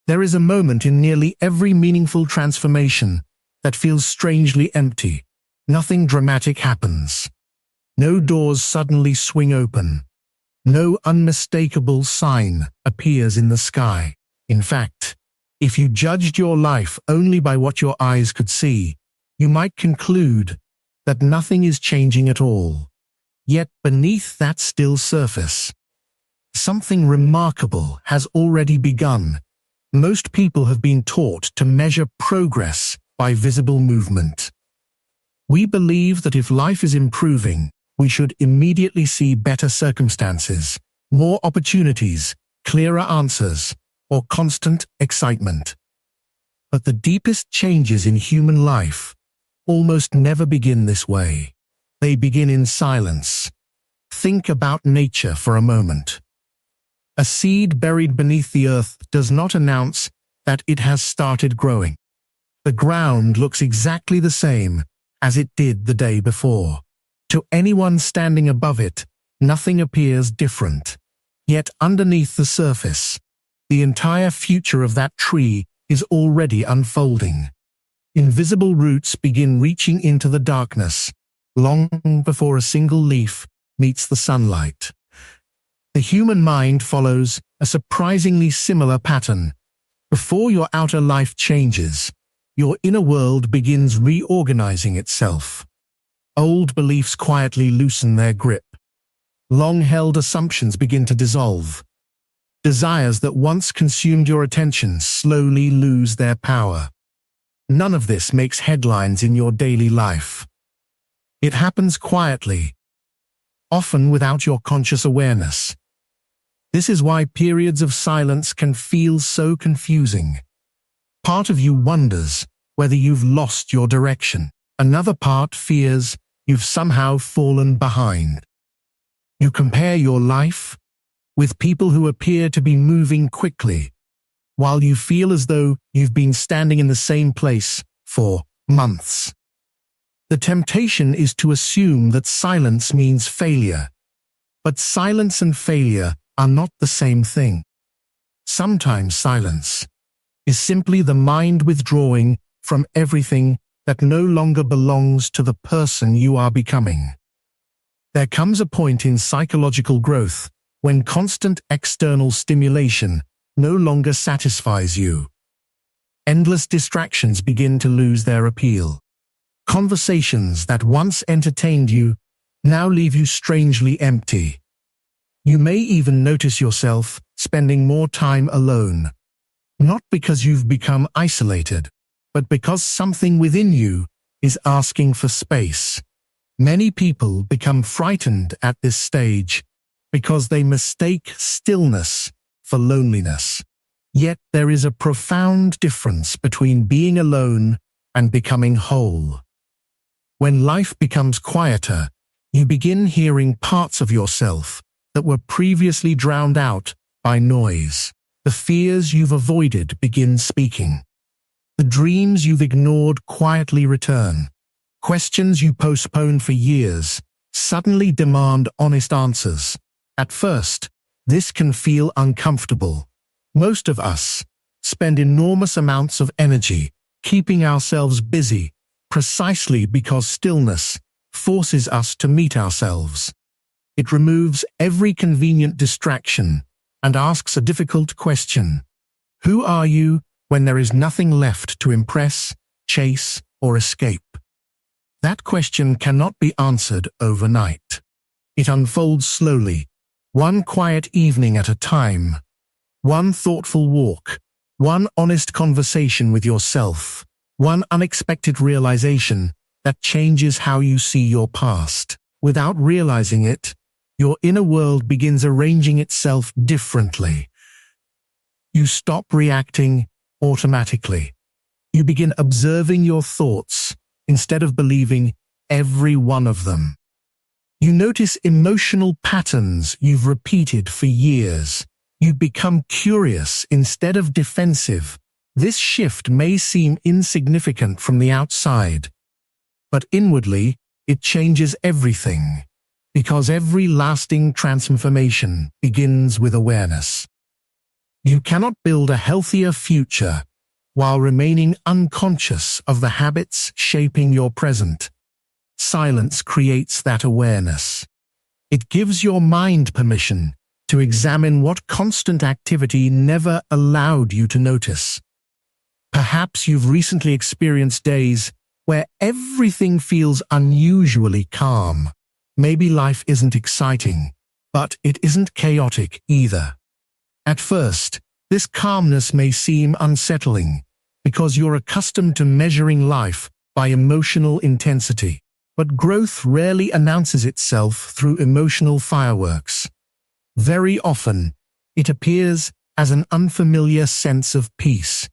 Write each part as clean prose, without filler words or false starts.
There is a moment in nearly every meaningful transformation that feels strangely empty. Nothing dramatic happens. No doors suddenly swing open. No unmistakable sign appears in the sky. In fact, if you judged your life only by what your eyes could see, you might conclude that nothing is changing at all. Yet beneath that still surface, something remarkable has already begun. Most people have been taught to measure progress by visible movement. We believe that if life is improving, we should immediately see better circumstances, more opportunities, clearer answers, or constant excitement. But the deepest changes in human life almost never begin this way. They begin in silence. Think about nature for a moment. A seed buried beneath the earth does not announce that it has started growing. The ground looks exactly the same as it did the day before. To anyone standing above it, nothing appears different. Yet underneath the surface, the entire future of that tree is already unfolding. Invisible roots begin reaching into the darkness, long before a single leaf meets the sunlight. The human mind follows a surprisingly similar pattern. Before your outer life changes, your inner world begins reorganizing itself. Old beliefs quietly loosen their grip. Long-held assumptions begin to dissolve. Desires that once consumed your attention slowly lose their power. None of this makes headlines in your daily life. It happens quietly, often without your conscious awareness. This is why periods of silence can feel so confusing. Part of you wonders whether you've lost your direction. Another part fears you've somehow fallen behind. You compare your life with people who appear to be moving quickly, while you feel as though you've been standing in the same place for months. The temptation is to assume that silence means failure, but silence and failure are not the same thing. Sometimes silence is simply the mind withdrawing from everything that no longer belongs to the person you are becoming. There comes a point in psychological growth when constant external stimulation no longer satisfies you. Endless distractions begin to lose their appeal. Conversations that once entertained you now leave you strangely empty. You may even notice yourself spending more time alone, not because you've become isolated, but because something within you is asking for space. Many people become frightened at this stage because they mistake stillness for loneliness. Yet there is a profound difference between being alone and becoming whole. When life becomes quieter, you begin hearing parts of yourself that were previously drowned out by noise. The fears you've avoided begin speaking. The dreams you've ignored quietly return. Questions you postponed for years suddenly demand honest answers. At first, this can feel uncomfortable. Most of us spend enormous amounts of energy keeping ourselves busy precisely because stillness forces us to meet ourselves. It removes every convenient distraction and asks a difficult question. Who are you when there is nothing left to impress, chase, or escape? That question cannot be answered overnight. It unfolds slowly, one quiet evening at a time, one thoughtful walk, one honest conversation with yourself, one unexpected realization that changes how you see your past. Without realizing it, your inner world begins arranging itself differently. You stop reacting automatically. You begin observing your thoughts instead of believing every one of them. You notice emotional patterns you've repeated for years. You become curious instead of defensive. This shift may seem insignificant from the outside, but inwardly, it changes everything, because every lasting transformation begins with awareness. You cannot build a healthier future while remaining unconscious of the habits shaping your present. Silence creates that awareness. It gives your mind permission to examine what constant activity never allowed you to notice. Perhaps you've recently experienced days where everything feels unusually calm. Maybe life isn't exciting, but it isn't chaotic either. At first, this calmness may seem unsettling because you're accustomed to measuring life by emotional intensity. But growth rarely announces itself through emotional fireworks. Very often, it appears as an unfamiliar sense of peace,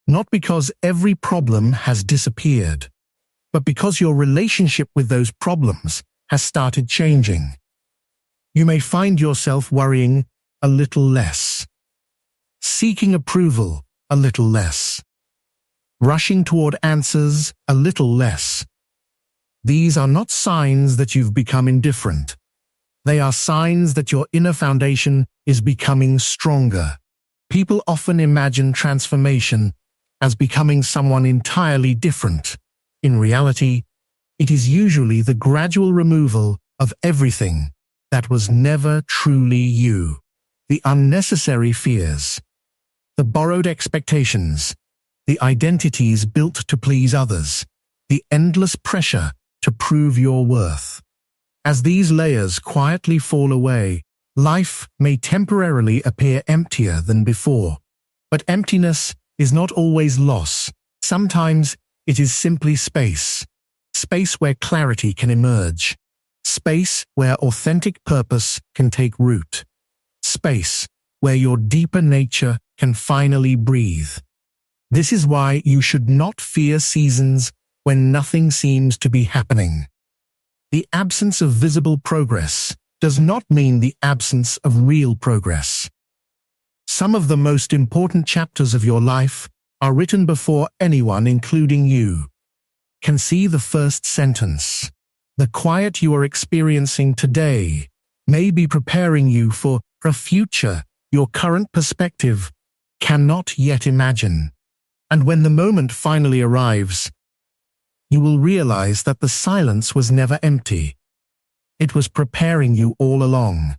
not because every problem has disappeared, but because your relationship with those problems has started changing. You may find yourself worrying a little less, seeking approval a little less, rushing toward answers a little less. These are not signs that you've become indifferent. They are signs that your inner foundation is becoming stronger. People often imagine transformation as becoming someone entirely different. In reality, it is usually the gradual removal of everything that was never truly you. The unnecessary fears, the borrowed expectations, the identities built to please others, the endless pressure to prove your worth. As these layers quietly fall away, life may temporarily appear emptier than before. But emptiness is not always loss. Sometimes it is simply space. Space where clarity can emerge. Space where authentic purpose can take root. Space where your deeper nature can finally breathe. This is why you should not fear seasons when nothing seems to be happening. The absence of visible progress does not mean the absence of real progress. Some of the most important chapters of your life are written before anyone, including you, can see the first sentence. The quiet you are experiencing today may be preparing you for a future your current perspective cannot yet imagine. And when the moment finally arrives, you will realize that the silence was never empty. It was preparing you all along.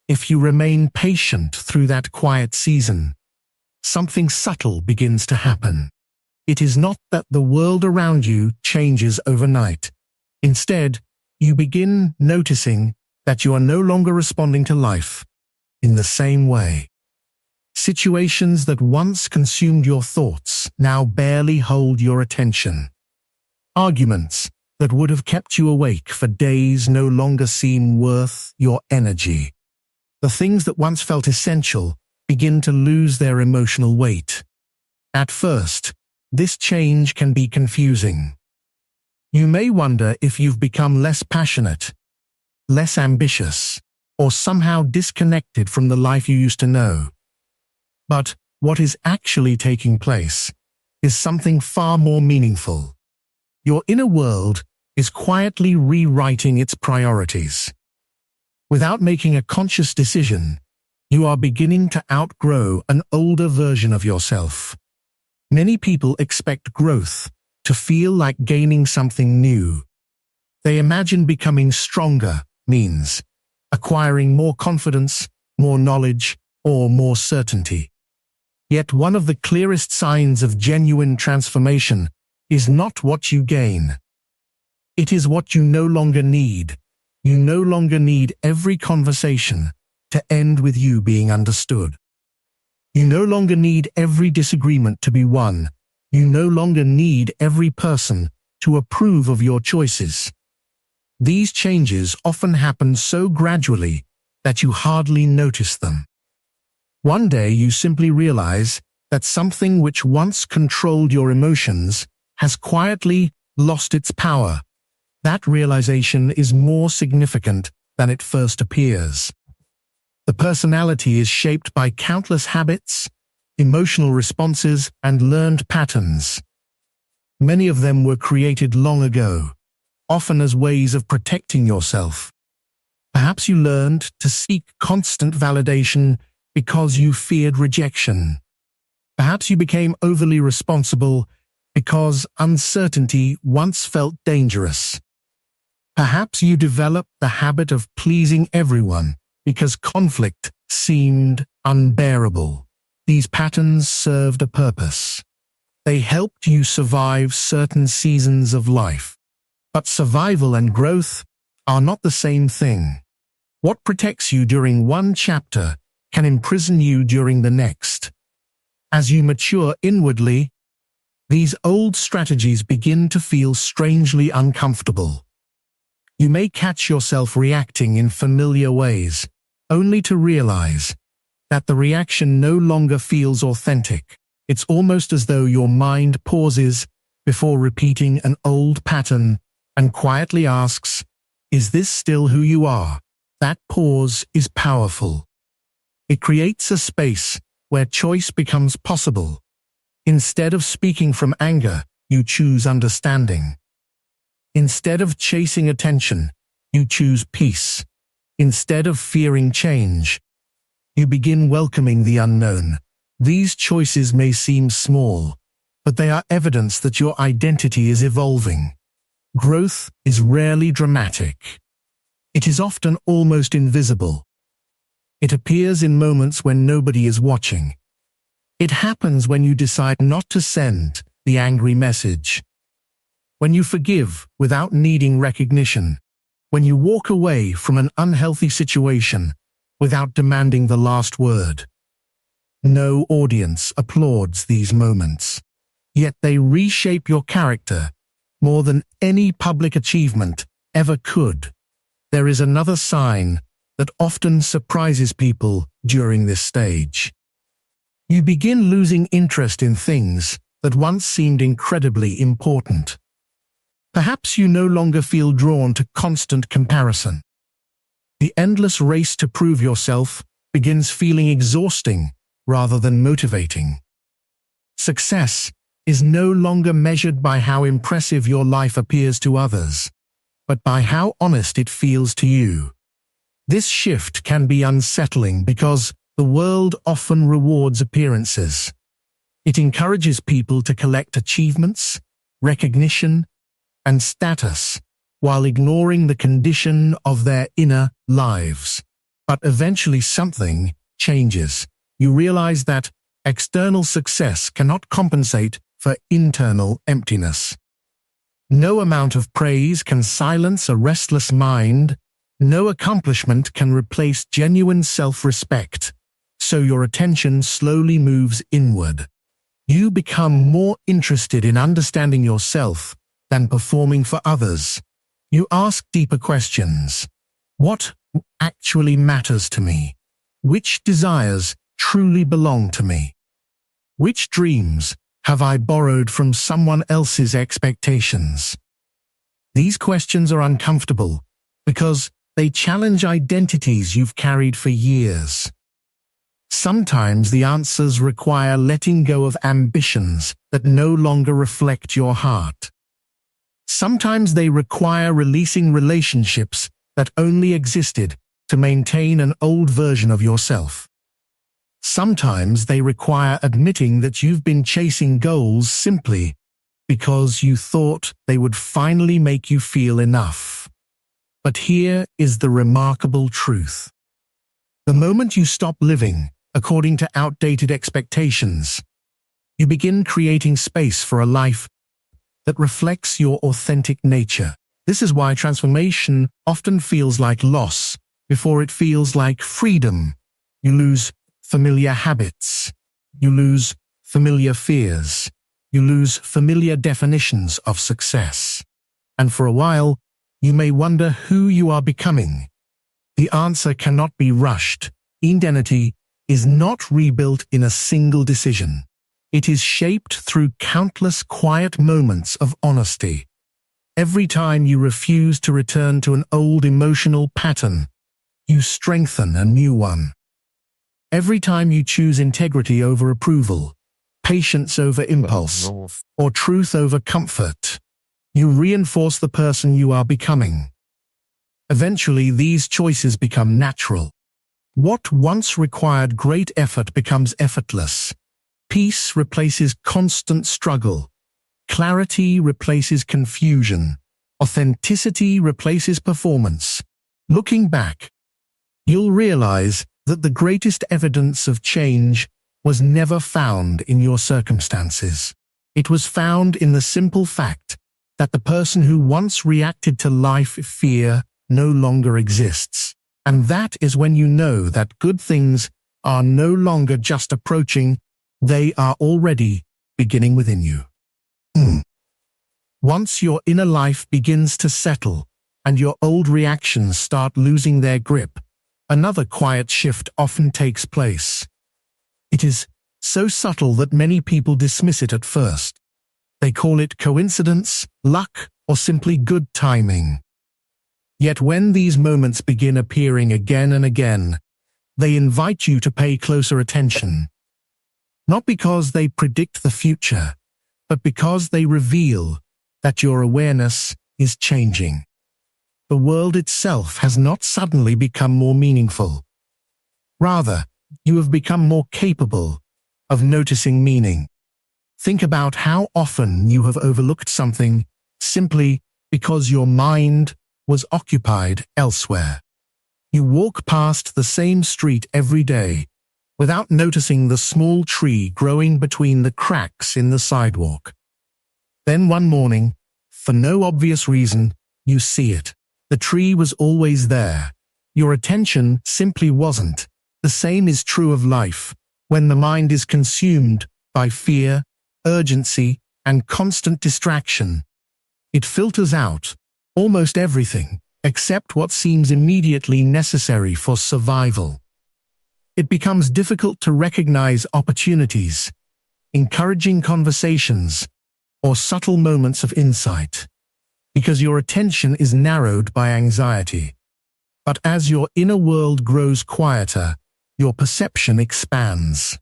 If you remain patient through that quiet season, something subtle begins to happen. It is not that the world around you changes overnight. Instead, you begin noticing that you are no longer responding to life in the same way. Situations that once consumed your thoughts now barely hold your attention. Arguments that would have kept you awake for days no longer seem worth your energy. The things that once felt essential begin to lose their emotional weight. At first, this change can be confusing. You may wonder if you've become less passionate, less ambitious, or somehow disconnected from the life you used to know. But what is actually taking place is something far more meaningful. Your inner world is quietly rewriting its priorities. Without making a conscious decision, you are beginning to outgrow an older version of yourself. Many people expect growth to feel like gaining something new. They imagine becoming stronger means acquiring more confidence, more knowledge, or more certainty. Yet one of the clearest signs of genuine transformation is not what you gain. It is what you no longer need. You no longer need every conversation to end with you being understood. You no longer need every disagreement to be won. You no longer need every person to approve of your choices. These changes often happen so gradually that you hardly notice them. One day you simply realize that something which once controlled your emotions has quietly lost its power. That realization is more significant than it first appears. The personality is shaped by countless habits, emotional responses, and learned patterns. Many of them were created long ago, often as ways of protecting yourself. Perhaps you learned to seek constant validation because you feared rejection. Perhaps you became overly responsible because uncertainty once felt dangerous. Perhaps you developed the habit of pleasing everyone because conflict seemed unbearable. These patterns served a purpose. They helped you survive certain seasons of life. But survival and growth are not the same thing. What protects you during one chapter can imprison you during the next. As you mature inwardly, these old strategies begin to feel strangely uncomfortable. You may catch yourself reacting in familiar ways, only to realize that the reaction no longer feels authentic. It's almost as though your mind pauses before repeating an old pattern and quietly asks, "Is this still who you are?" That pause is powerful. It creates a space where choice becomes possible. Instead of speaking from anger, you choose understanding. Instead of chasing attention, you choose peace. Instead of fearing change, you begin welcoming the unknown. These choices may seem small, but they are evidence that your identity is evolving. Growth is rarely dramatic. It is often almost invisible. It appears in moments when nobody is watching. It happens when you decide not to send the angry message, when you forgive without needing recognition, when you walk away from an unhealthy situation without demanding the last word. No audience applauds these moments, yet they reshape your character more than any public achievement ever could. There is another sign that often surprises people during this stage. You begin losing interest in things that once seemed incredibly important. Perhaps you no longer feel drawn to constant comparison. The endless race to prove yourself begins feeling exhausting rather than motivating. Success is no longer measured by how impressive your life appears to others, but by how honest it feels to you. This shift can be unsettling because the world often rewards appearances. It encourages people to collect achievements, recognition, and status, while ignoring the condition of their inner lives. But eventually something changes. You realize that external success cannot compensate for internal emptiness. No amount of praise can silence a restless mind. No accomplishment can replace genuine self-respect. So your attention slowly moves inward. You become more interested in understanding yourself than performing for others. You ask deeper questions. What actually matters to me? Which desires truly belong to me? Which dreams have I borrowed from someone else's expectations? These questions are uncomfortable because they challenge identities you've carried for years. Sometimes the answers require letting go of ambitions that no longer reflect your heart. Sometimes they require releasing relationships that only existed to maintain an old version of yourself. Sometimes they require admitting that you've been chasing goals simply because you thought they would finally make you feel enough. But here is the remarkable truth. The moment you stop living according to outdated expectations, you begin creating space for a life that reflects your authentic nature. This is why transformation often feels like loss before it feels like freedom. You lose familiar habits. You lose familiar fears. You lose familiar definitions of success. And for a while, you may wonder who you are becoming. The answer cannot be rushed. Identity is not rebuilt in a single decision. It is shaped through countless quiet moments of honesty. Every time you refuse to return to an old emotional pattern, you strengthen a new one. Every time you choose integrity over approval, patience over impulse, or truth over comfort, you reinforce the person you are becoming. Eventually, these choices become natural. What once required great effort becomes effortless. Peace replaces constant struggle. Clarity replaces confusion. Authenticity replaces performance. Looking back, you'll realize that the greatest evidence of change was never found in your circumstances. It was found in the simple fact that the person who once reacted to life fear no longer exists. And that is when you know that good things are no longer just approaching, they are already beginning within you. Once your inner life begins to settle and your old reactions start losing their grip, another quiet shift often takes place. It is so subtle that many people dismiss it at first. They call it coincidence, luck, or simply good timing. Yet when these moments begin appearing again and again, they invite you to pay closer attention. Not because they predict the future, but because they reveal that your awareness is changing. The world itself has not suddenly become more meaningful. Rather, you have become more capable of noticing meaning. Think about how often you have overlooked something simply because your mind was occupied elsewhere. You walk past the same street every day without noticing the small tree growing between the cracks in the sidewalk. Then one morning, for no obvious reason, you see it. The tree was always there. Your attention simply wasn't. The same is true of life. When the mind is consumed by fear, urgency, and constant distraction, it filters out almost everything except what seems immediately necessary for survival. It becomes difficult to recognize opportunities, encouraging conversations, or subtle moments of insight, because your attention is narrowed by anxiety. But as your inner world grows quieter, your perception expands.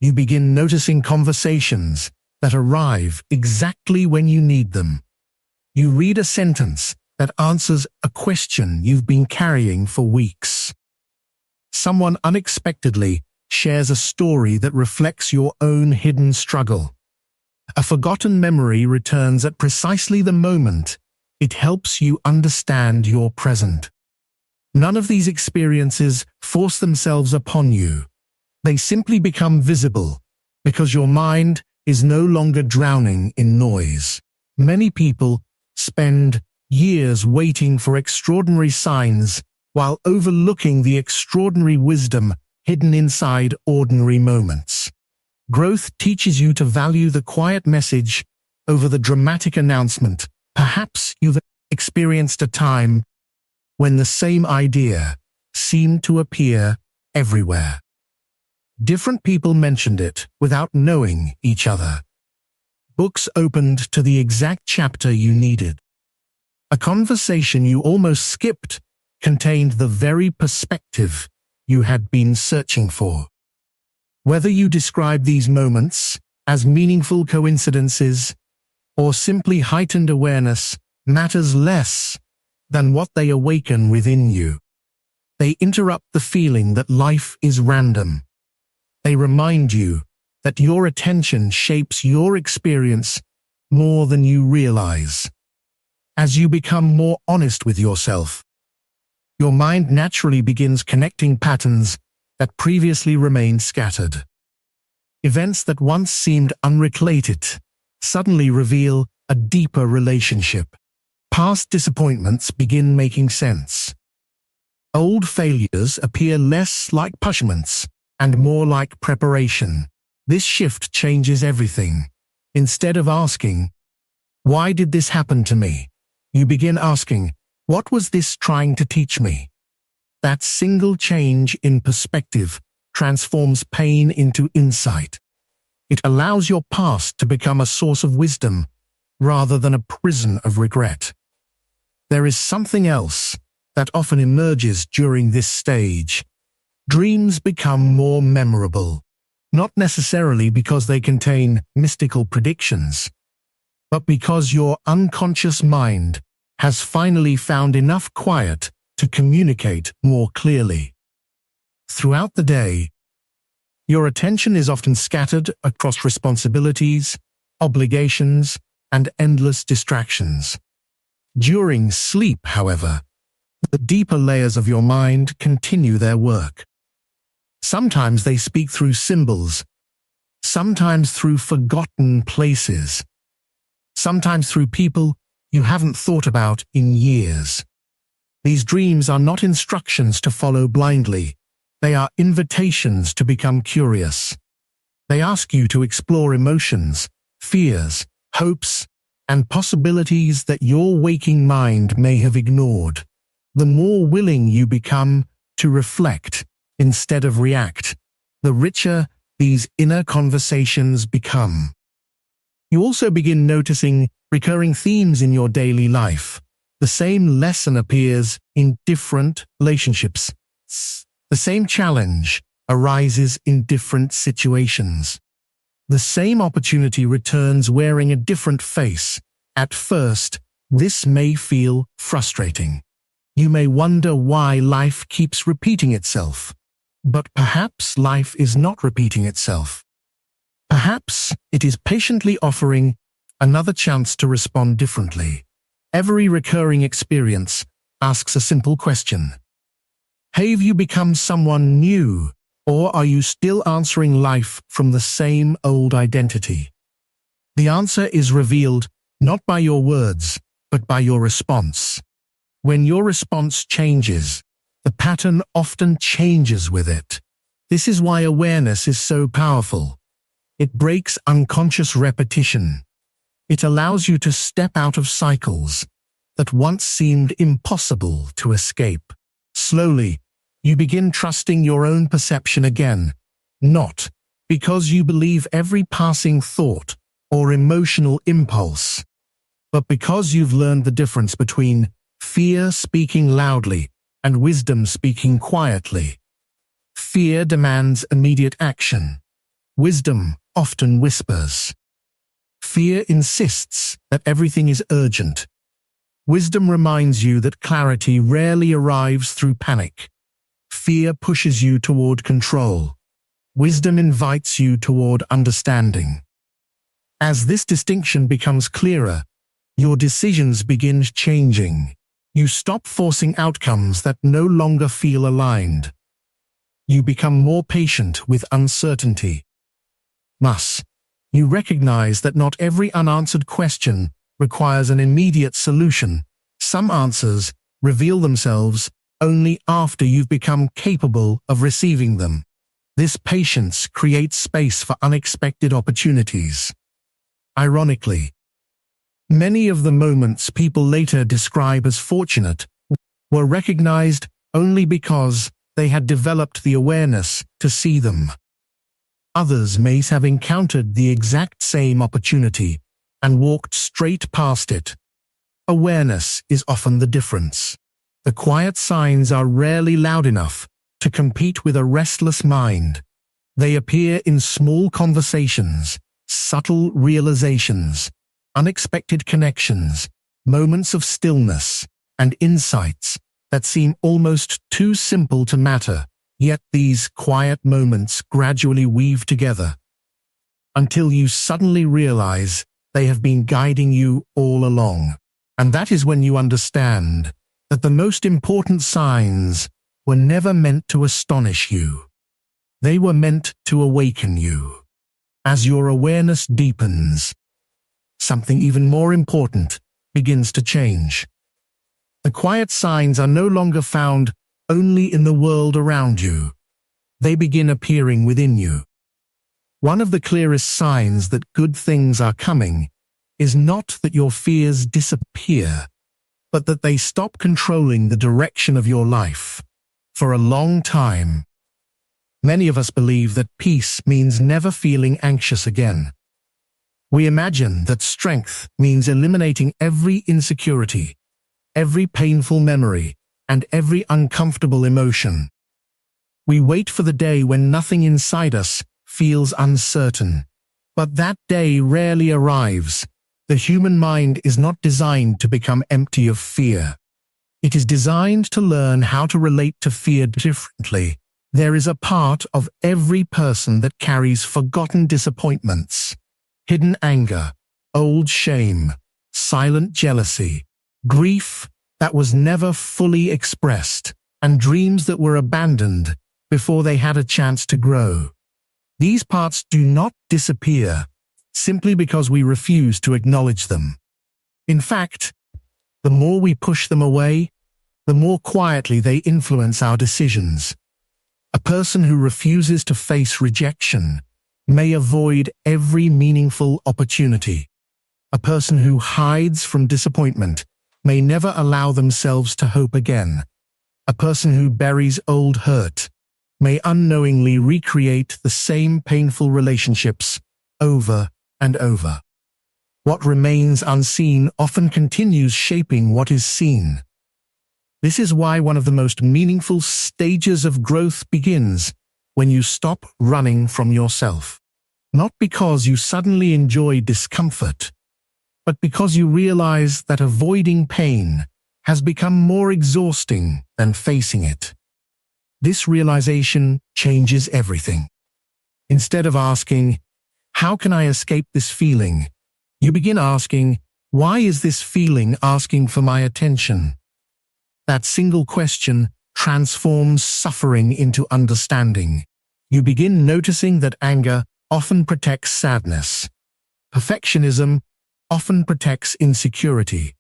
You begin noticing conversations that arrive exactly when you need them. You read a sentence that answers a question you've been carrying for weeks. Someone unexpectedly shares a story that reflects your own hidden struggle. A forgotten memory returns at precisely the moment it helps you understand your present. None of these experiences force themselves upon you. They simply become visible because your mind is no longer drowning in noise. Many people spend years waiting for extraordinary signs while overlooking the extraordinary wisdom hidden inside ordinary moments. Growth teaches you to value the quiet message over the dramatic announcement. Perhaps you've experienced a time when the same idea seemed to appear everywhere. Different people mentioned it without knowing each other. Books opened to the exact chapter you needed. A conversation you almost skipped contained the very perspective you had been searching for. Whether you describe these moments as meaningful coincidences or simply heightened awareness matters less than what they awaken within you. They interrupt the feeling that life is random. They remind you that your attention shapes your experience more than you realize. As you become more honest with yourself, your mind naturally begins connecting patterns that previously remained scattered. Events that once seemed unrelated suddenly reveal a deeper relationship. Past disappointments begin making sense. Old failures appear less like punishments and more like preparation. This shift changes everything. Instead of asking, "Why did this happen to me?" you begin asking, "What was this trying to teach me?" That single change in perspective transforms pain into insight. It allows your past to become a source of wisdom rather than a prison of regret. There is something else that often emerges during this stage. Dreams become more memorable, not necessarily because they contain mystical predictions, but because your unconscious mind has finally found enough quiet to communicate more clearly. Throughout the day, your attention is often scattered across responsibilities, obligations, and endless distractions. During sleep, however, the deeper layers of your mind continue their work. Sometimes they speak through symbols, sometimes through forgotten places, sometimes through people you haven't thought about in years. These dreams are not instructions to follow blindly. They are invitations to become curious. They ask you to explore emotions, fears, hopes, and possibilities that your waking mind may have ignored. The more willing you become to reflect instead of react, the richer these inner conversations become. You also begin noticing recurring themes in your daily life. The same lesson appears in different relationships. The same challenge arises in different situations. The same opportunity returns wearing a different face. At first, this may feel frustrating. You may wonder why life keeps repeating itself. But perhaps life is not repeating itself. Perhaps it is patiently offering another chance to respond differently. Every recurring experience asks a simple question. Have you become someone new, or are you still answering life from the same old identity? The answer is revealed not by your words, but by your response. When your response changes, the pattern often changes with it. This is why awareness is so powerful. It breaks unconscious repetition. It allows you to step out of cycles that once seemed impossible to escape. Slowly, you begin trusting your own perception again, not because you believe every passing thought or emotional impulse, but because you've learned the difference between fear speaking loudly and wisdom speaking quietly. Fear demands immediate action. Wisdom often whispers. Fear insists that everything is urgent. Wisdom reminds you that clarity rarely arrives through panic. Fear pushes you toward control. Wisdom invites you toward understanding. As this distinction becomes clearer, your decisions begin changing. You stop forcing outcomes that no longer feel aligned. You become more patient with uncertainty. Thus, you recognize that not every unanswered question requires an immediate solution. Some answers reveal themselves only after you've become capable of receiving them. This patience creates space for unexpected opportunities. Ironically, many of the moments people later describe as fortunate were recognized only because they had developed the awareness to see them. Others may have encountered the exact same opportunity and walked straight past it. Awareness is often the difference. The quiet signs are rarely loud enough to compete with a restless mind. They appear in small conversations, subtle realizations, unexpected connections, moments of stillness, and insights that seem almost too simple to matter, yet these quiet moments gradually weave together until you suddenly realize they have been guiding you all along. And that is when you understand that the most important signs were never meant to astonish you. They were meant to awaken you. As your awareness deepens, something even more important begins to change. The quiet signs are no longer found only in the world around you. They begin appearing within you. One of the clearest signs that good things are coming is not that your fears disappear, but that they stop controlling the direction of your life. For a long time, many of us believe that peace means never feeling anxious again. We imagine that strength means eliminating every insecurity, every painful memory, and every uncomfortable emotion. We wait for the day when nothing inside us feels uncertain. But that day rarely arrives. The human mind is not designed to become empty of fear. It is designed to learn how to relate to fear differently. There is a part of every person that carries forgotten disappointments, hidden anger, old shame, silent jealousy, grief that was never fully expressed, and dreams that were abandoned before they had a chance to grow. These parts do not disappear simply because we refuse to acknowledge them. In fact, the more we push them away, the more quietly they influence our decisions. A person who refuses to face rejection may avoid every meaningful opportunity. A person who hides from disappointment may never allow themselves to hope again. A person who buries old hurt may unknowingly recreate the same painful relationships over and over. What remains unseen often continues shaping what is seen. This is why one of the most meaningful stages of growth begins when you stop running from yourself. Not because you suddenly enjoy discomfort, but because you realize that avoiding pain has become more exhausting than facing it. This realization changes everything. Instead of asking, "How can I escape this feeling?" you begin asking, "Why is this feeling asking for my attention?" That single question transforms suffering into understanding. You begin noticing that anger often protects sadness. Perfectionism often protects insecurity.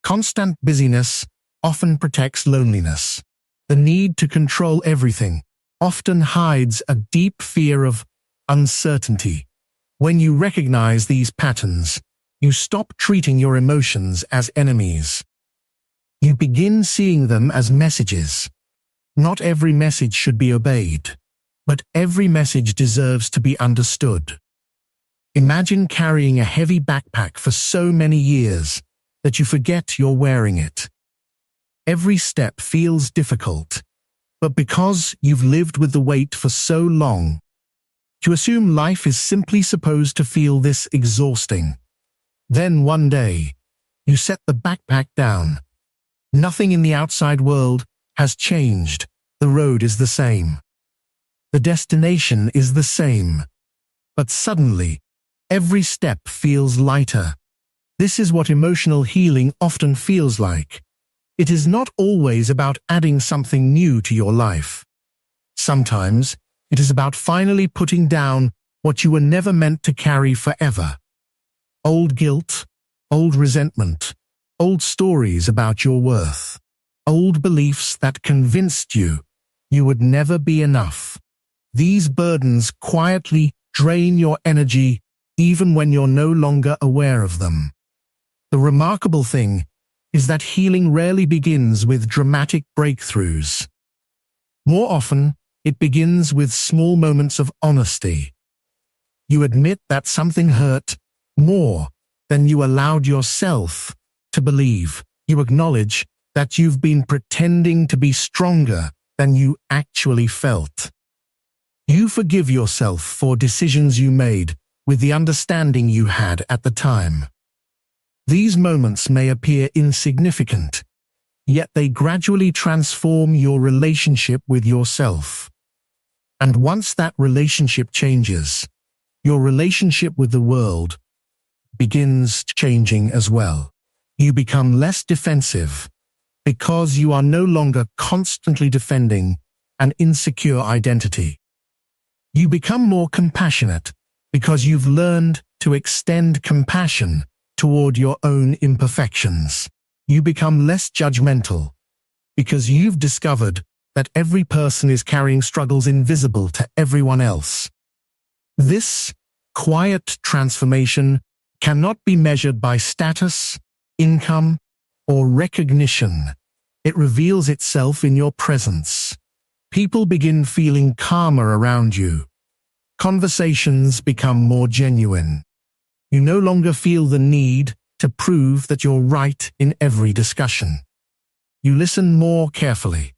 Constant busyness often protects loneliness. The need to control everything often hides a deep fear of uncertainty. When you recognize these patterns, you stop treating your emotions as enemies. You begin seeing them as messages. Not every message should be obeyed, but every message deserves to be understood. Imagine carrying a heavy backpack for so many years that you forget you're wearing it. Every step feels difficult, but because you've lived with the weight for so long, you assume life is simply supposed to feel this exhausting. Then one day, you set the backpack down. Nothing in the outside world has changed. The road is the same. The destination is the same. But suddenly, every step feels lighter. This is what emotional healing often feels like. It is not always about adding something new to your life. Sometimes, it is about finally putting down what you were never meant to carry forever. Old guilt, old resentment, old stories about your worth, old beliefs that convinced you you would never be enough. These burdens quietly drain your energy even when you're no longer aware of them. The remarkable thing is that healing rarely begins with dramatic breakthroughs. More often, it begins with small moments of honesty. You admit that something hurt more than you allowed yourself to believe. You acknowledge that you've been pretending to be stronger than you actually felt. You forgive yourself for decisions you made with the understanding you had at the time. These moments may appear insignificant, yet they gradually transform your relationship with yourself. And once that relationship changes, your relationship with the world begins changing as well. You become less defensive because you are no longer constantly defending an insecure identity. You become more compassionate because you've learned to extend compassion toward your own imperfections. You become less judgmental because you've discovered that every person is carrying struggles invisible to everyone else. This quiet transformation cannot be measured by status, income, or recognition. It reveals itself in your presence. People begin feeling calmer around you. Conversations become more genuine. You no longer feel the need to prove that you're right in every discussion. You listen more carefully.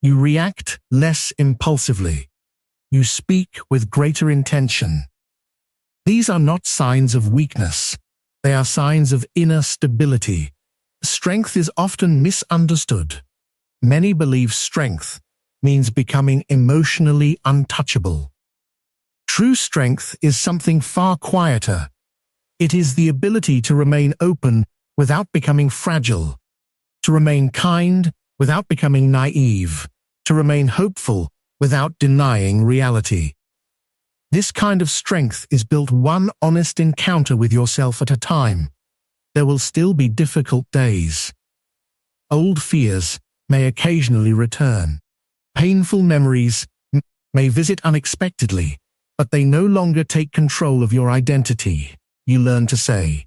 You react less impulsively. You speak with greater intention. These are not signs of weakness. They are signs of inner stability. Strength is often misunderstood. Many believe strength means becoming emotionally untouchable. True strength is something far quieter. It is the ability to remain open without becoming fragile, to remain kind without becoming naive, to remain hopeful without denying reality. This kind of strength is built one honest encounter with yourself at a time. There will still be difficult days. Old fears may occasionally return. Painful memories may visit unexpectedly, but they no longer take control of your identity. You learn to say,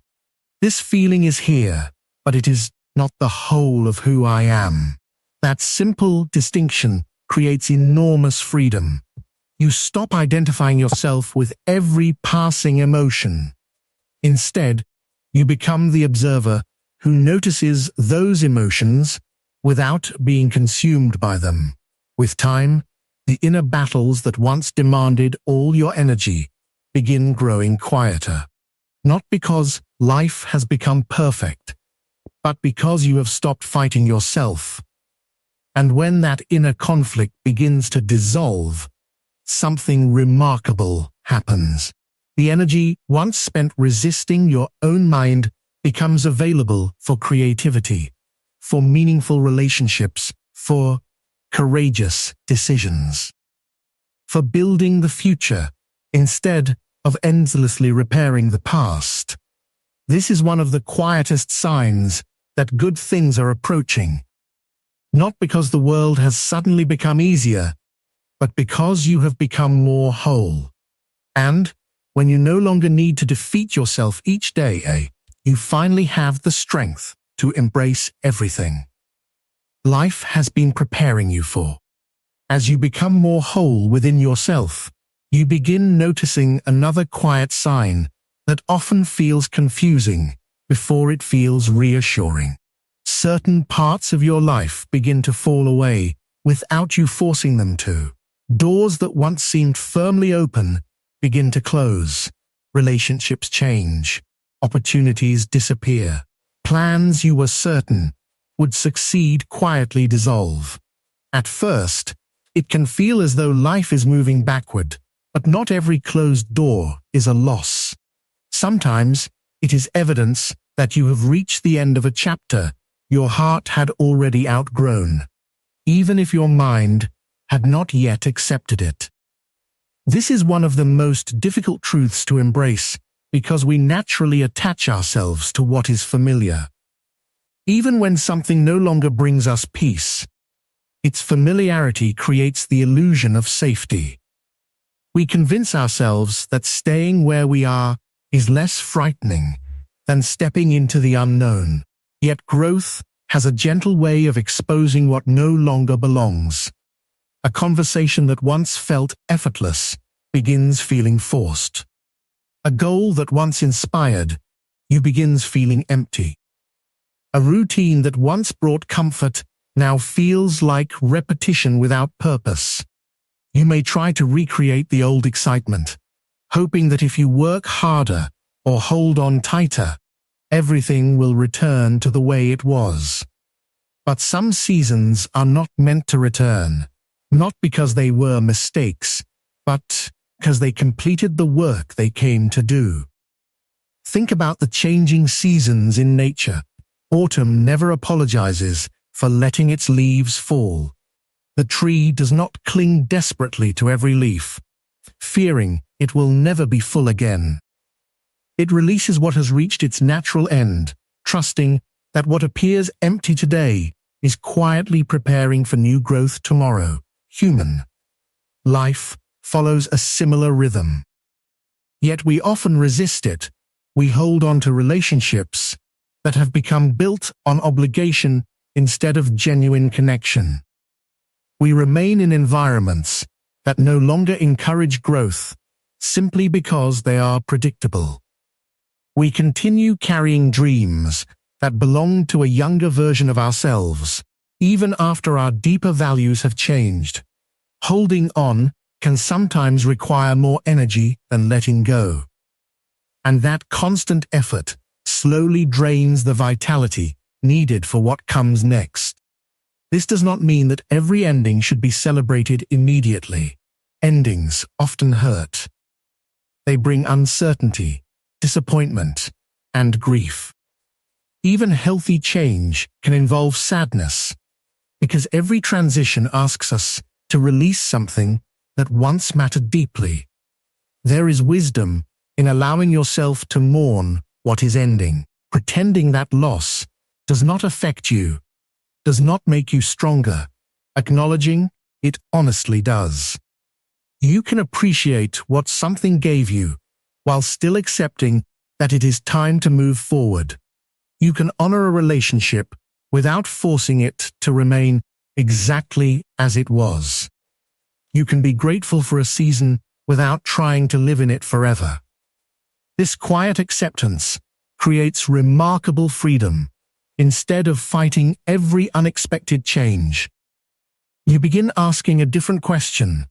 "This feeling is here, but it is not the whole of who I am." That simple distinction creates enormous freedom. You stop identifying yourself with every passing emotion. Instead, you become the observer who notices those emotions without being consumed by them. With time, the inner battles that once demanded all your energy begin growing quieter. Not because life has become perfect, but because you have stopped fighting yourself. And when that inner conflict begins to dissolve, something remarkable happens. The energy once spent resisting your own mind becomes available for creativity, for meaningful relationships, for courageous decisions, for building the future instead of endlessly repairing the past. This is one of the quietest signs that good things are approaching. Not because the world has suddenly become easier, but because you have become more whole. And when you no longer need to defeat yourself each day, you finally have the strength to embrace everything life has been preparing you for. As you become more whole within yourself, you begin noticing another quiet sign that often feels confusing before it feels reassuring. Certain parts of your life begin to fall away without you forcing them to. Doors that once seemed firmly open begin to close. Relationships change. Opportunities disappear. Plans you were certain would succeed quietly dissolve. At first, it can feel as though life is moving backward, but not every closed door is a loss. Sometimes it is evidence that you have reached the end of a chapter your heart had already outgrown, even if your mind had not yet accepted it. This is one of the most difficult truths to embrace because we naturally attach ourselves to what is familiar. Even when something no longer brings us peace, its familiarity creates the illusion of safety. We convince ourselves that staying where we are is less frightening than stepping into the unknown. Yet growth has a gentle way of exposing what no longer belongs. A conversation that once felt effortless begins feeling forced. A goal that once inspired you begins feeling empty. A routine that once brought comfort now feels like repetition without purpose. You may try to recreate the old excitement, hoping that if you work harder or hold on tighter, everything will return to the way it was. But some seasons are not meant to return, not because they were mistakes, but because they completed the work they came to do. Think about the changing seasons in nature. Autumn never apologizes for letting its leaves fall. The tree does not cling desperately to every leaf, fearing it will never be full again. It releases what has reached its natural end, trusting that what appears empty today is quietly preparing for new growth tomorrow. Human life follows a similar rhythm. Yet we often resist it. We hold on to relationships that have become built on obligation instead of genuine connection. We remain in environments that no longer encourage growth simply because they are predictable. We continue carrying dreams that belong to a younger version of ourselves, even after our deeper values have changed. Holding on can sometimes require more energy than letting go. And that constant effort slowly drains the vitality needed for what comes next. This does not mean that every ending should be celebrated immediately. Endings often hurt. They bring uncertainty, disappointment, and grief. Even healthy change can involve sadness, because every transition asks us to release something that once mattered deeply. There is wisdom in allowing yourself to mourn what is ending. Pretending that loss does not affect you, does not make you stronger. Acknowledging it honestly does. You can appreciate what something gave you, while still accepting that it is time to move forward. You can honor a relationship without forcing it to remain exactly as it was. You can be grateful for a season without trying to live in it forever. This quiet acceptance creates remarkable freedom. Instead of fighting every unexpected change, you begin asking a different question.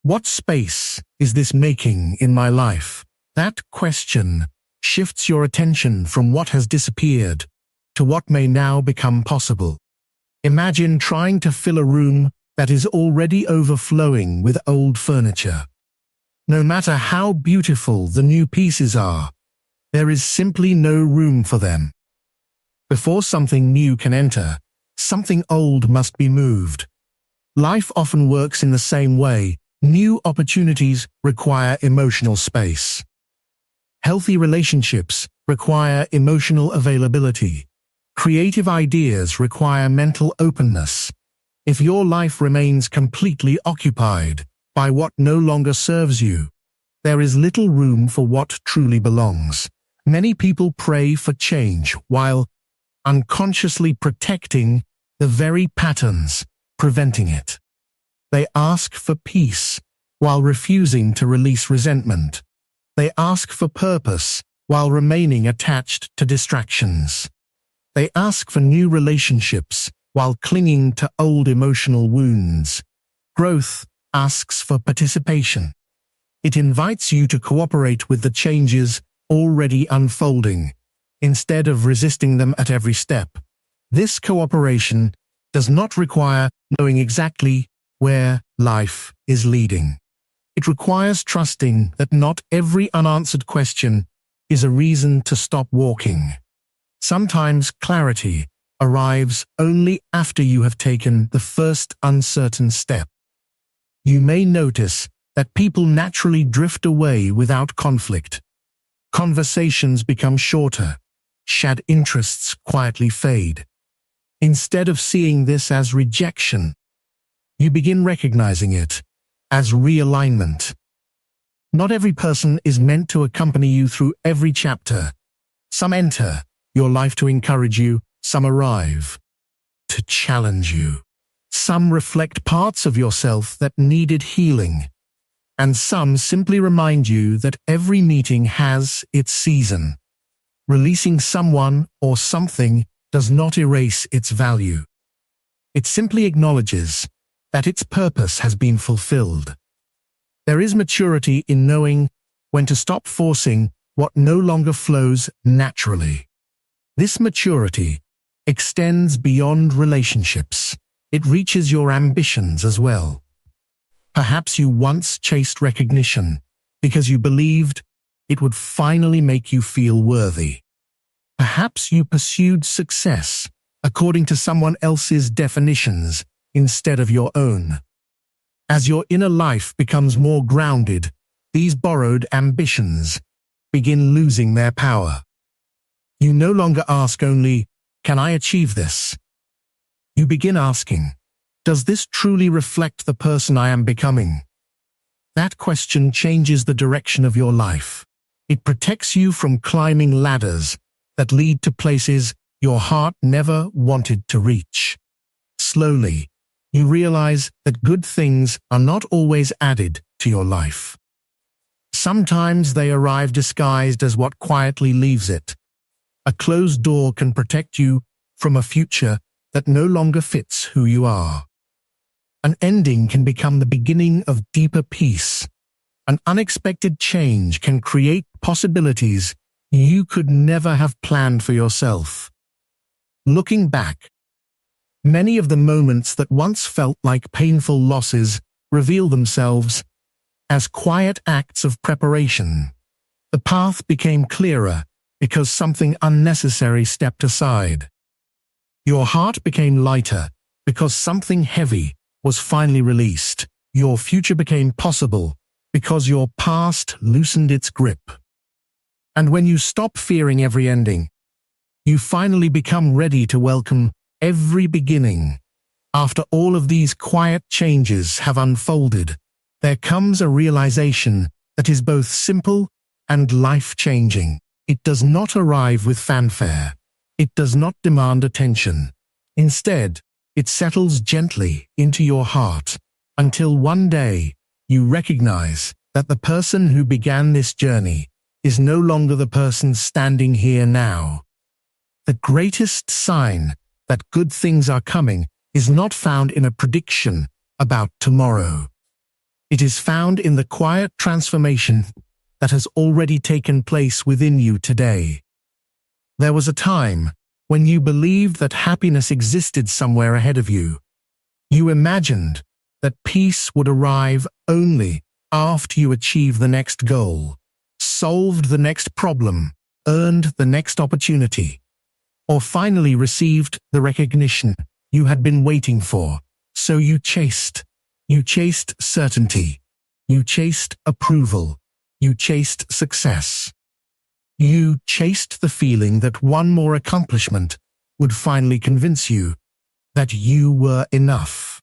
What space is this making in my life? That question shifts your attention from what has disappeared to what may now become possible. Imagine trying to fill a room that is already overflowing with old furniture. No matter how beautiful the new pieces are, there is simply no room for them. Before something new can enter, something old must be moved. Life often works in the same way. New opportunities require emotional space. Healthy relationships require emotional availability. Creative ideas require mental openness. If your life remains completely occupied by what no longer serves you, there is little room for what truly belongs. Many people pray for change while unconsciously protecting the very patterns preventing it. They ask for peace while refusing to release resentment. They ask for purpose while remaining attached to distractions. They ask for new relationships while clinging to old emotional wounds. Growth asks for participation. It invites you to cooperate with the changes already unfolding, instead of resisting them at every step. This cooperation does not require knowing exactly where life is leading. It requires trusting that not every unanswered question is a reason to stop walking. Sometimes clarity arrives only after you have taken the first uncertain step. You may notice that people naturally drift away without conflict. Conversations become shorter. Shared interests quietly fade. Instead of seeing this as rejection, you begin recognizing it as realignment. Not every person is meant to accompany you through every chapter. Some enter your life to encourage you, some arrive to challenge you. Some reflect parts of yourself that needed healing, and some simply remind you that every meeting has its season. Releasing someone or something does not erase its value. It simply acknowledges that its purpose has been fulfilled. There is maturity in knowing when to stop forcing what no longer flows naturally. This maturity extends beyond relationships. It reaches your ambitions as well. Perhaps you once chased recognition because you believed it would finally make you feel worthy. Perhaps you pursued success according to someone else's definitions instead of your own. As your inner life becomes more grounded, these borrowed ambitions begin losing their power. You no longer ask only, "Can I achieve this?" You begin asking, "Does this truly reflect the person I am becoming?" That question changes the direction of your life. It protects you from climbing ladders that lead to places your heart never wanted to reach. Slowly, you realize that good things are not always added to your life. Sometimes they arrive disguised as what quietly leaves it. A closed door can protect you from a future that no longer fits who you are. An ending can become the beginning of deeper peace. An unexpected change can create possibilities you could never have planned for yourself. Looking back, Many of the moments that once felt like painful losses reveal themselves as quiet acts of preparation. The path became clearer because something unnecessary stepped aside. Your heart became lighter because something heavy was finally released. Your future became possible because your past loosened its grip. And when you stop fearing every ending, you finally become ready to welcome every beginning. After all of these quiet changes have unfolded, there comes a realization that is both simple and life-changing. It does not arrive with fanfare. It does not demand attention. Instead, it settles gently into your heart until one day you recognize that the person who began this journey is no longer the person standing here now. The greatest sign that good things are coming is not found in a prediction about tomorrow. It is found in the quiet transformation that has already taken place within you today. There was a time when you believed that happiness existed somewhere ahead of you. You imagined that peace would arrive only after you achieved the next goal, solved the next problem, earned the next opportunity, or finally received the recognition you had been waiting for. So you chased certainty, you chased approval, you chased success. You chased the feeling that one more accomplishment would finally convince you that you were enough.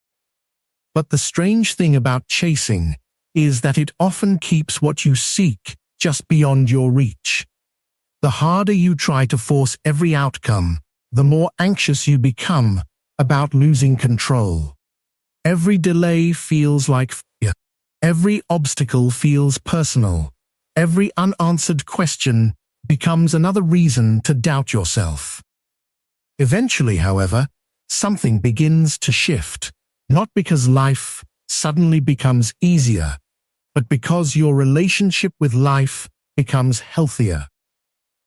But the strange thing about chasing is that it often keeps what you seek just beyond your reach. The harder you try to force every outcome, the more anxious you become about losing control. Every delay feels like fear. Every obstacle feels personal. Every unanswered question becomes another reason to doubt yourself. Eventually, however, something begins to shift, not because life suddenly becomes easier, but because your relationship with life becomes healthier.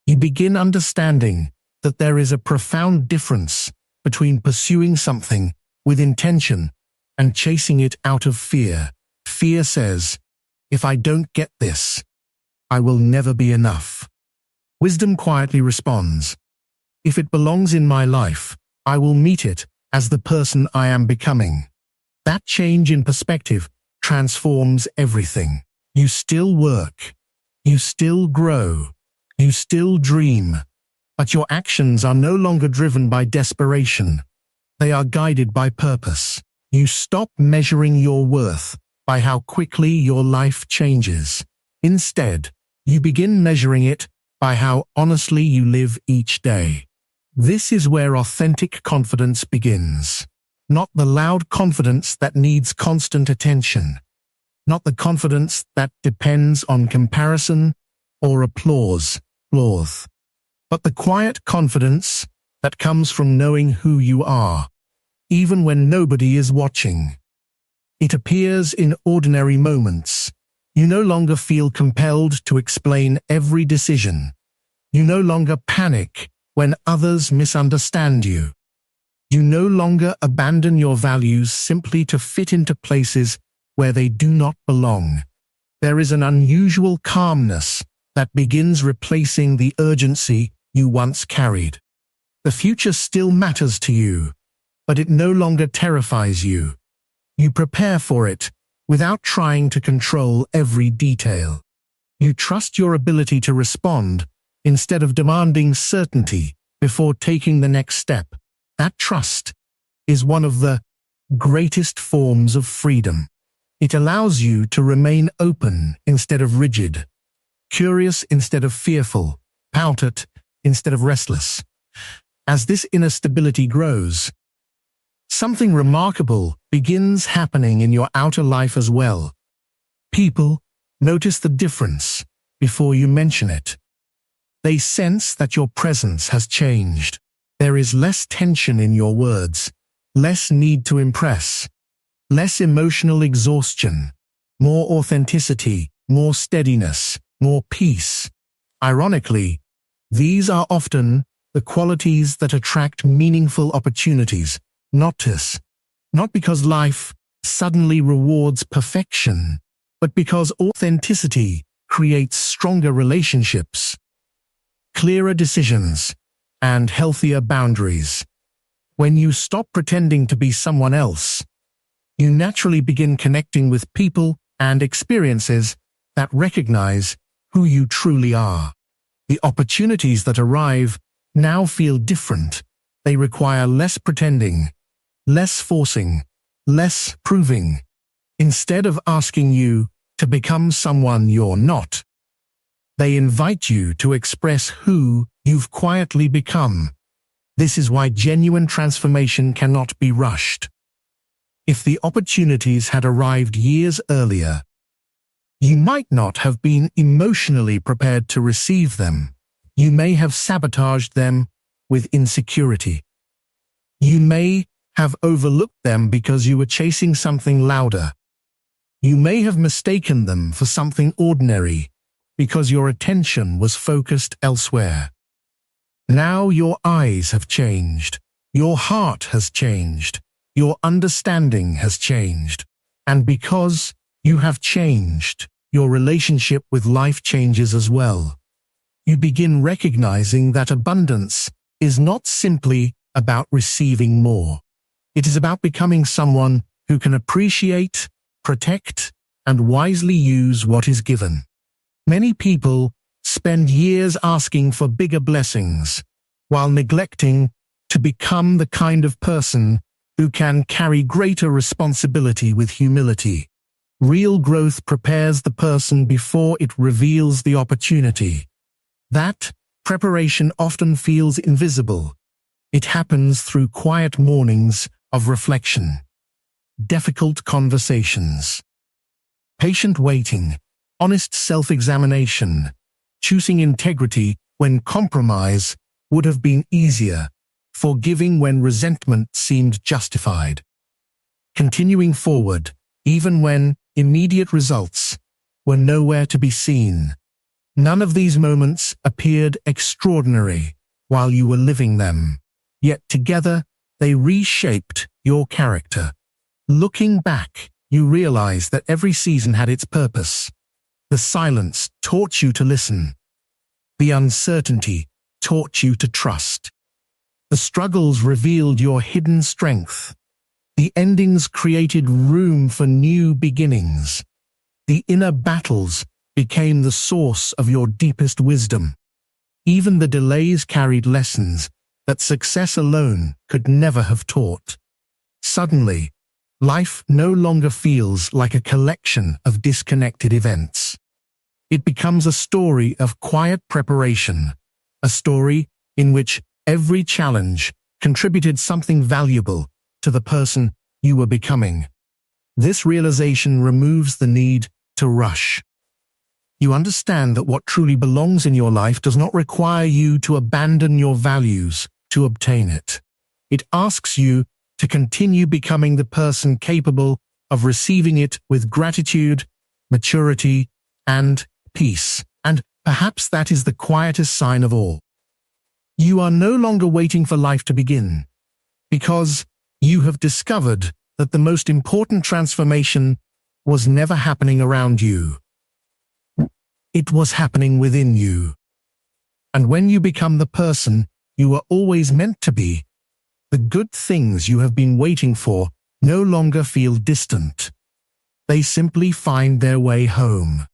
You begin understanding that there is a profound difference between pursuing something with intention and chasing it out of fear. Fear says, "If I don't get this, I will never be enough." Wisdom quietly responds, "If it belongs in my life, I will meet it as the person I am becoming." That change in perspective transforms everything. You still work, you still grow, you still dream, but your actions are no longer driven by desperation. They are guided by purpose. You stop measuring your worth by how quickly your life changes. Instead, you begin measuring it by how honestly you live each day. This is where authentic confidence begins. Not the loud confidence that needs constant attention. Not the confidence that depends on comparison or applause, but the quiet confidence that comes from knowing who you are, even when nobody is watching. It appears in ordinary moments. You no longer feel compelled to explain every decision. You no longer panic when others misunderstand you. You no longer abandon your values simply to fit into places where they do not belong. There is an unusual calmness that begins replacing the urgency you once carried. The future still matters to you, but it no longer terrifies you. You prepare for it without trying to control every detail. You trust your ability to respond instead of demanding certainty before taking the next step. That trust is one of the greatest forms of freedom. It allows you to remain open instead of rigid, curious instead of fearful, pouted instead of restless. As this inner stability grows, something remarkable begins happening in your outer life as well. People notice the difference before you mention it. They sense that your presence has changed. There is less tension in your words, less need to impress, less emotional exhaustion, more authenticity, more steadiness, more peace. Ironically, these are often the qualities that attract meaningful opportunities, Notice, not because life suddenly rewards perfection, but because authenticity creates stronger relationships, clearer decisions, and healthier boundaries. When you stop pretending to be someone else, you naturally begin connecting with people and experiences that recognize who you truly are. The opportunities that arrive now feel different. They require less pretending, less forcing, less proving. Instead of asking you to become someone you're not, they invite you to express who you've quietly become. This is why genuine transformation cannot be rushed. If the opportunities had arrived years earlier, you might not have been emotionally prepared to receive them. You may have sabotaged them with insecurity. You may have overlooked them because you were chasing something louder. You may have mistaken them for something ordinary because your attention was focused elsewhere. Now your eyes have changed. Your heart has changed. Your understanding has changed. And because you have changed, your relationship with life changes as well. You begin recognizing that abundance is not simply about receiving more. It is about becoming someone who can appreciate, protect, and wisely use what is given. Many people spend years asking for bigger blessings, while neglecting to become the kind of person who can carry greater responsibility with humility. Real growth prepares the person before it reveals the opportunity. That preparation often feels invisible. It happens through quiet mornings of reflection, difficult conversations, patient waiting, honest self-examination, choosing integrity when compromise would have been easier, forgiving when resentment seemed justified, continuing forward even when immediate results were nowhere to be seen. None of these moments appeared extraordinary while you were living them, yet together they reshaped your character. Looking back, you realize that every season had its purpose. The silence taught you to listen. The uncertainty taught you to trust. The struggles revealed your hidden strength. The endings created room for new beginnings. The inner battles became the source of your deepest wisdom. Even the delays carried lessons that success alone could never have taught. Suddenly, life no longer feels like a collection of disconnected events. It becomes a story of quiet preparation, a story in which every challenge contributed something valuable to the person you were becoming. This realization removes the need to rush. You understand that what truly belongs in your life does not require you to abandon your values to obtain it. It asks you to continue becoming the person capable of receiving it with gratitude, maturity, and peace. And perhaps that is the quietest sign of all. You are no longer waiting for life to begin, because you have discovered that the most important transformation was never happening around you. It was happening within you. And when you become the person you were always meant to be, the good things you have been waiting for no longer feel distant. They simply find their way home.